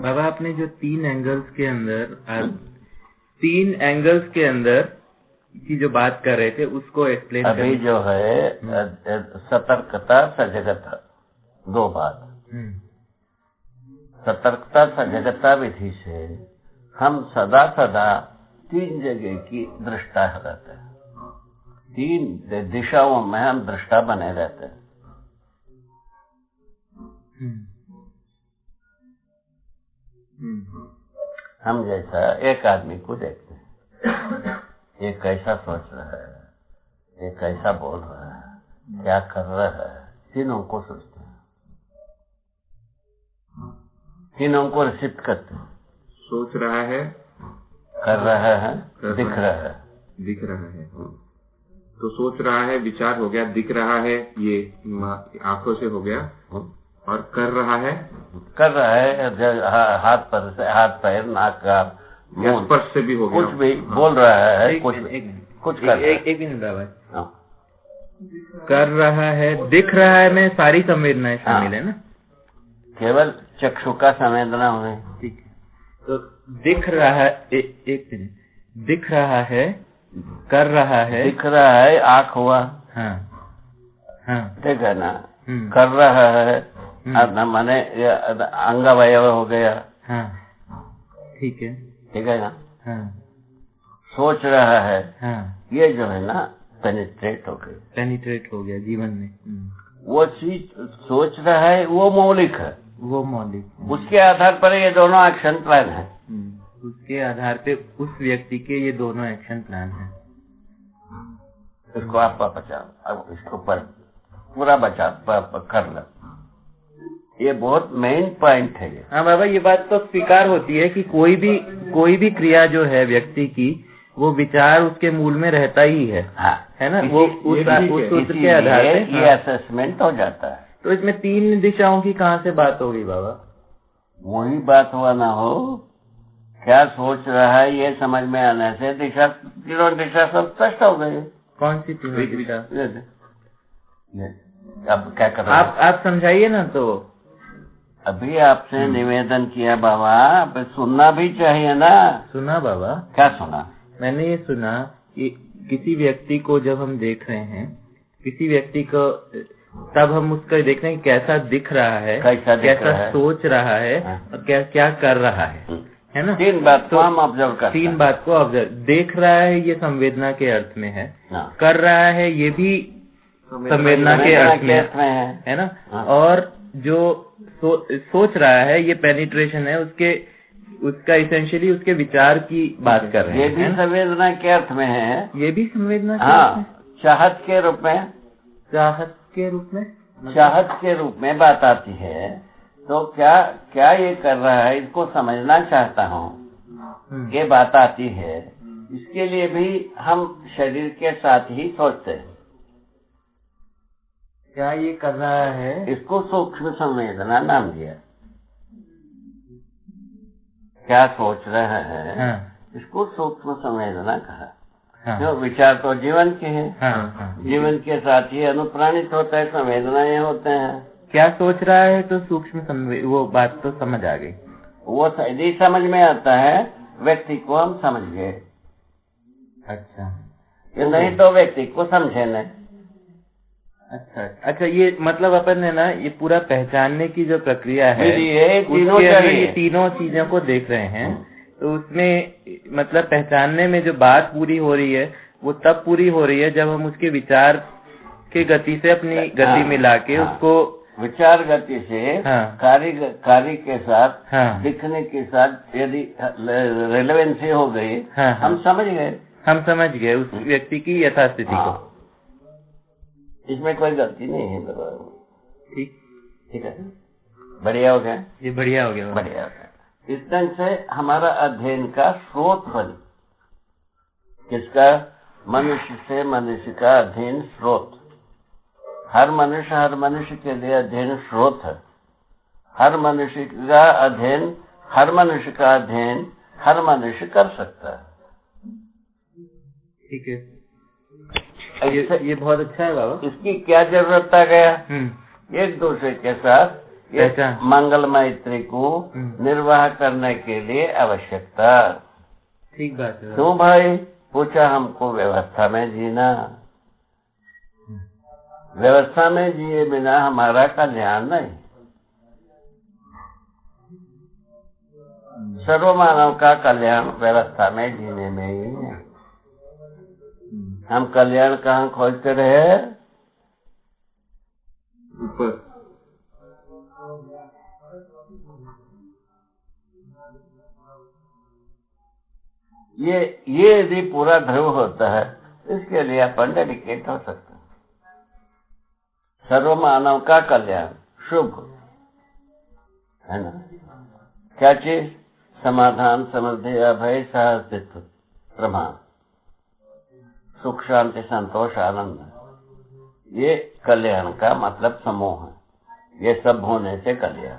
बाबा आपने जो तीन एंगल्स के अंदर की जो बात कर रहे थे उसको एक्सप्लेन अभी जो है सतर्कता सजगता दो बात। सतर्कता सजगता विधि से हम सदा सदा तीन जगह की दृष्टा रहते हैं, तीन दिशाओं में हम दृष्टा बने रहते हैं। हम जैसा एक आदमी को देखते हैं, ये कैसा सोच रहा है, ये कैसा बोल रहा है, क्या कर रहा है, तीनों को सोचते हैं, तीनों को रिसिप्ट करते हैं। सोच रहा है, कर रहा है, दिख रहा है। तो सोच रहा है विचार हो गया, दिख रहा है ये आंखों से हो गया, और कर रहा है हाथ पर से, हाथ पैर नाक का स्पर्श से भी हो गया, कुछ भी बोल रहा है, कुछ कर एक मिनट भाई, कर रहा है, दिख रहा है में सारी संवेदनाएं शामिल है ना, केवल चक्षु का संवेदना हुए। ठीक है, तो दिख रहा है, एक मिनट, दिख रहा है, कर रहा है, दिख रहा है आँख हुआ, हाँ देखा ना, कर रहा है माने अंगवय हो गया, हाँ ठीक है ना, सोच रहा है, हाँ ये जो है ना पेनिट्रेट हो गया जीवन में। वो चीज सोच रहा है वो मौलिक है, उसके आधार पर ये दोनों एक्शन प्लान है, उसके आधार पे उस व्यक्ति के ये दोनों एक्शन प्लान है। इसको आप बचाओ, अब इसको पर पूरा बचा कर लो, ये बहुत मेन पॉइंट है ये। हाँ बाबा, ये बात तो स्वीकार होती है कि कोई भी क्रिया जो है व्यक्ति की, वो विचार उसके मूल में रहता ही है, हाँ, है ना, वो उस सूत्र के आधार पे ये असेसमेंट हो जाता है। तो इसमें तीन दिशाओं की कहाँ से बात हो गई बाबा? वही बात हुआ ना हो, क्या सोच रहा है ये समझ में आने से तीनों दिशा सब स्पष्ट हो गई। कौन सी तीनों दिशा? अब क्या कर रहे आप समझाइए ना। तो अभी आपसे निवेदन किया बाबा, अब सुनना भी चाहिए ना। सुना बाबा। क्या सुना? मैंने ये सुना कि किसी व्यक्ति को जब हम देख रहे हैं, किसी व्यक्ति को तब हम उसका देख रहे हैं कैसा दिख रहा है, कैसा सोच रहा है, और क्या कर रहा है ना। तीन बात को हम ऑब्जर्व करते हैं। तीन बात को ऑब्जर्व, देख रहा है ये संवेदना के अर्थ में है, कर रहा है ये भी संवेदना के अर्थ में है ना, और जो सोच रहा है ये पेनिट्रेशन है, उसका इसेंशियली उसके विचार की बात कर रहे हैं। ये भी संवेदना के अर्थ में है, ये भी संवेदना के अर्थ में। चाहत के रूप में बात आती है। तो क्या ये कर रहा है, इसको समझना चाहता हूँ, ये बात आती है। इसके लिए भी हम शरीर के साथ ही सोचते हैं, क्या ये कर रहा है, इसको सूक्ष्म संवेदना नाम दिया। क्या सोच रहा है, इसको सूक्ष्म संवेदना कहा। जो विचार तो जीवन के हैं, जीवन के साथ ही अनुप्राणित होता है, संवेदनाएं होते हैं। क्या सोच रहा है तो सूक्ष्म वो बात तो समझ आ गई, वो यदि समझ में आता है व्यक्ति को हम समझ गए। अच्छा, ये नहीं तो व्यक्ति को समझे नहीं। अच्छा, ये मतलब अपन ने ना ये पूरा पहचानने की जो प्रक्रिया है, ये तीनों चीजों को देख रहे हैं। तो उसमें मतलब पहचानने में जो बात पूरी हो रही है वो तब पूरी हो रही है जब हम उसके विचार के गति से अपनी गति मिला के उसको विचार गति से कार्य के साथ दिखने के साथ यदि रेलेवेंसी हो गई, हम समझ गए उस व्यक्ति की यथास्थिति को। इसमें कोई गलती नहीं है। ठीक है, बढ़िया हो गया। ये बढ़िया हो गया। इस ढंग से हमारा अध्ययन का स्रोत बनी। किसका? मनुष्य से मनुष्य का अध्ययन स्रोत। हर मनुष्य के लिए अध्ययन स्रोत है। हर मनुष्य का अध्ययन हर मनुष्य कर सकता है। ठीक है, ये बहुत अच्छा है बाबा। इसकी क्या जरूरत आ गया? एक दूसरे के साथ ये मंगल मैत्री को निर्वाह करने के लिए आवश्यकता। ठीक बात है। क्यों भाई पूछा? हमको व्यवस्था में जीना, व्यवस्था में जिए बिना हमारा कल्याण नहीं। सर्व मानव का कल्याण व्यवस्था में जीने में ही है। हम कल्याण कहाँ खोजते रहे? ऊपर। ये यदि पूरा ध्रुव होता है इसके लिए अपन डेडिकेट हो सकते हैं। सर्व मानव का कल्याण शुभ है ना? क्या चीज? समाधान, समृद्धि, अभय, सहअस्तित्व, प्रमाण, सुख, शांति, संतोष, आनंद। ये कल्याण का मतलब समूह है। ये सब होने से कल्याण।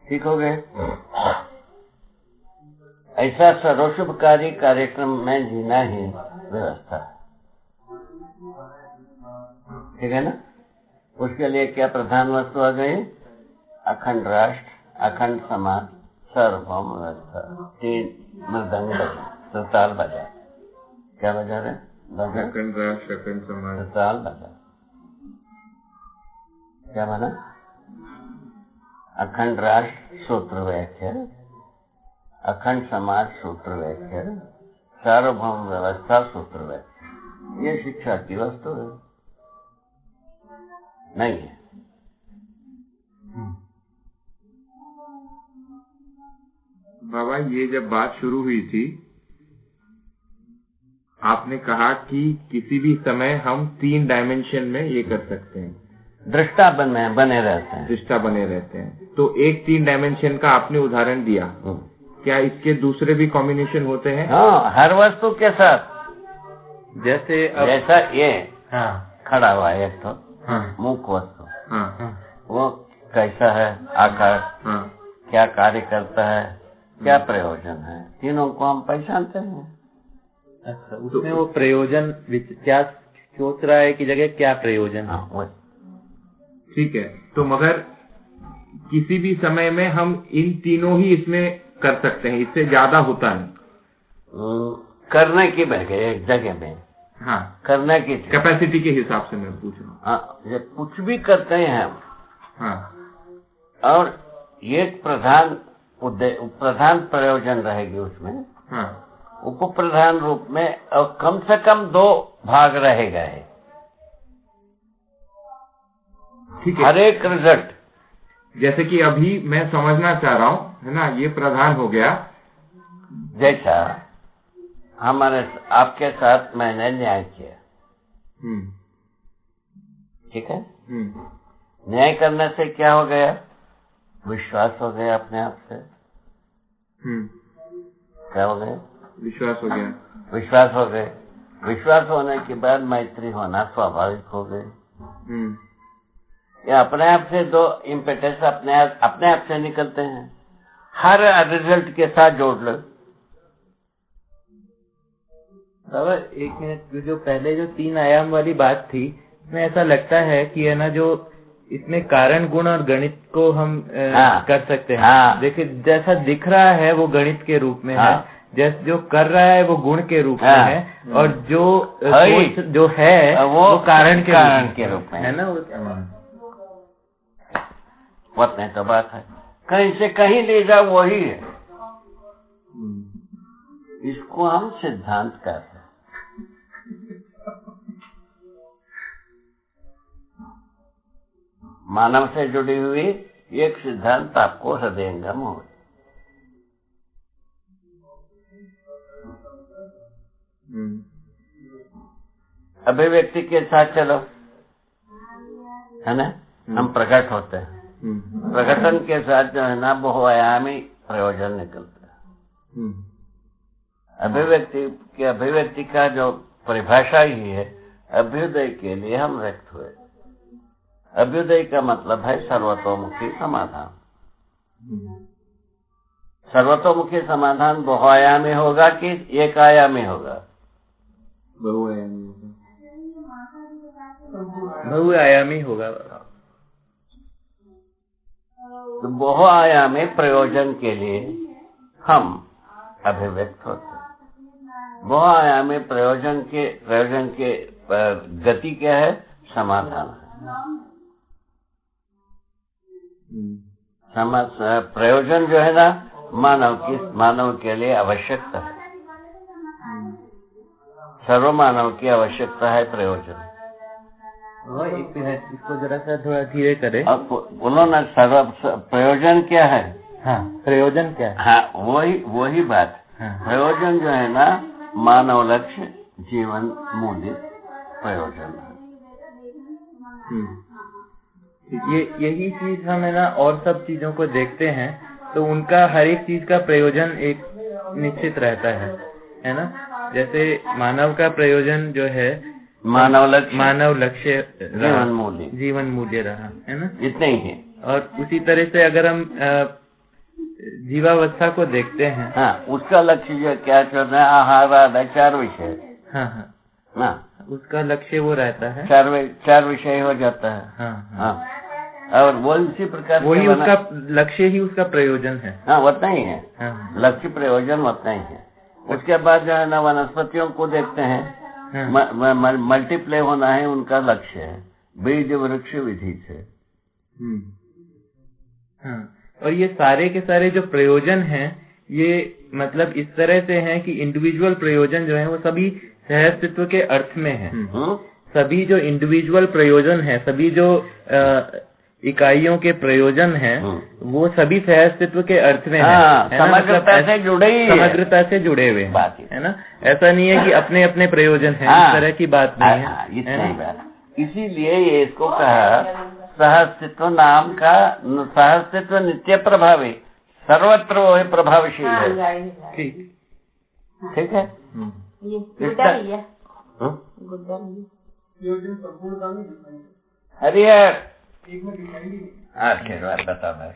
ठीक हो गए? ऐसा सर्वशुभकारी कार्यक्रम में जीना ही व्यवस्था है। ठीक है ना? उसके लिए क्या प्रधान वस्तु आ गई? अखंड राष्ट्र, अखंड समाज, सार्वभौम व्यवस्था, 3 मृदंग बजा, ताल बजा। क्या बजा रहे? अखंड राष्ट्र, अखंड समाज, ताल बजा। क्या बना? अखंड राष्ट्र सूत्र व्याख्या, अखंड समाज सूत्र व्याख्या, सार्वभौम व्यवस्था सूत्र व्याख्या। ये शिक्षा की वस्तु है नहीं है? बाबा ये जब बात शुरू हुई थी आपने कहा कि किसी भी समय हम 3 डायमेंशन में ये कर सकते हैं, दृष्टा बने रहते हैं, दृष्टा बने रहते हैं। तो एक 3 डायमेंशन का आपने उदाहरण दिया, क्या इसके दूसरे भी कॉम्बिनेशन होते हैं? हाँ, हर वस्तु के साथ। जैसे जैसा ये खड़ा हुआ है तो हाँ, मुख वस्तु, वो कैसा है? आकार, क्या कार्य करता है, क्या प्रयोजन है, तीनों को हम पहचानते हैं। अच्छा, उसमें वो प्रयोजन क्या सोच रहा है की जगह क्या प्रयोजन है? हाँ, ठीक है। तो मगर किसी भी समय में हम इन तीनों ही इसमें कर सकते हैं, इससे ज्यादा होता नहीं करने की एक जगह में। हाँ, करने की कैपेसिटी के हिसाब से मैं पूछ रहा हूँ। हाँ, ये कुछ भी करते हैं हम। हाँ, और ये प्रधान प्रयोजन रहेगी उसमें। हाँ, उप प्रधान रूप में और कम से कम 2 भाग रहेगा है। ठीक है। हर एक रिजल्ट जैसे कि अभी मैं समझना चाह रहा हूँ, है ना, ये प्रधान हो गया। जैसा हमारे आपके साथ मैंने न्याय किया, ठीक है? न्याय करने से क्या हो गया? विश्वास हो गया अपने आप से। क्या हो गया? विश्वास हो गया। विश्वास हो गए। विश्वास होने के बाद मैत्री होना स्वाभाविक हो गई। ये अपने आप से 2 इम्पेटस अपने आप से निकलते हैं। हर रिजल्ट के साथ जोड़ लो। बाबा 1 मिनट, जो पहले जो 3 आयाम वाली बात थी, इसमें ऐसा लगता है कि है ना, जो इसमें कारण गुण और गणित को हम कर सकते हैं। देखिए जैसा दिख रहा है वो गणित के रूप में है, जैसे जो कर रहा है वो गुण के रूप में है, और जो है वो कारण के रूप में है ना। नहीं तो बात है, कहीं से कहीं ले जाओ वही है। इसको हम सिद्धांत कहते हैं। मानव से जुड़ी हुई एक सिद्धांत आपको हृदयंगम हो। अभिव्यक्ति के साथ चलो, है ना? हम प्रकट होते हैं। प्रकटन के साथ जो है ना बहुआयामी प्रयोजन निकलता है। अभिव्यक्ति का जो परिभाषा ही है, अभ्युदय के लिए हम व्यक्त हुए। अभ्युदय का मतलब है सर्वतोमुखी समाधान। सर्वतोमुखी समाधान बहुआयामी होगा कि एक आयामी होगा? बहुआयामी होगा। तो बहुआयामी प्रयोजन के लिए हम अभिव्यक्त होते हैं। बहुआयामी प्रयोजन के गति क्या है? समाधान है। प्रयोजन जो है ना, मानव के लिए आवश्यकता है। सर्व मानव की आवश्यकता है प्रयोजन। एक मिनट, इसको जरा सा थोड़ा धीरे करें। बोलो ना, प्रयोजन क्या है? हाँ, प्रयोजन क्या है? हाँ, वही बात। हाँ। प्रयोजन जो है ना, मानव लक्ष्य, जीवन मूल्य प्रयोजन है। यही चीज हम है ना और सब चीजों को देखते हैं तो उनका हर एक चीज का प्रयोजन एक निश्चित रहता है ना। जैसे मानव का प्रयोजन जो है मानव लक्ष्य जीवन मूल्य रहा है ना, इतना ही है। और उसी तरह से अगर हम जीवावस्था को देखते हैं, हाँ, उसका लक्ष्य जो क्या चल रहा है, आहार आदि 4 विषय। हाँ, उसका लक्ष्य वो रहता है, 4 विषय हो जाता है। हाँ, और वो इसी प्रकार वही उसका लक्ष्य ही उसका प्रयोजन है। हाँ, उतना ही है। लक्ष्य प्रयोजन उतना ही है। उसके बाद जो है ना वनस्पतियों को देखते हैं, मल्टीप्ले होना है उनका लक्ष्य है, बीज वृक्ष विधि से। हाँ, और ये सारे के सारे जो प्रयोजन हैं, ये मतलब इस तरह से हैं कि इंडिविजुअल प्रयोजन जो है वो सभी सहअस्तित्व के अर्थ में है। सभी जो इंडिविजुअल प्रयोजन है, सभी जो इकाइयों के प्रयोजन हैं, वो सभी सहअस्तित्व के अर्थ में है। समग्रता से जुड़े हुए है ना। ऐसा नहीं है कि अपने अपने प्रयोजन है, इस तरह की बात नहीं है। इसीलिए ये इसको कहा सहअस्तित्व नाम का। सहअस्तित्व नित्य प्रभावी, सर्वत्र वो प्रभावशील है। ठीक है। अरे यार, बता मैं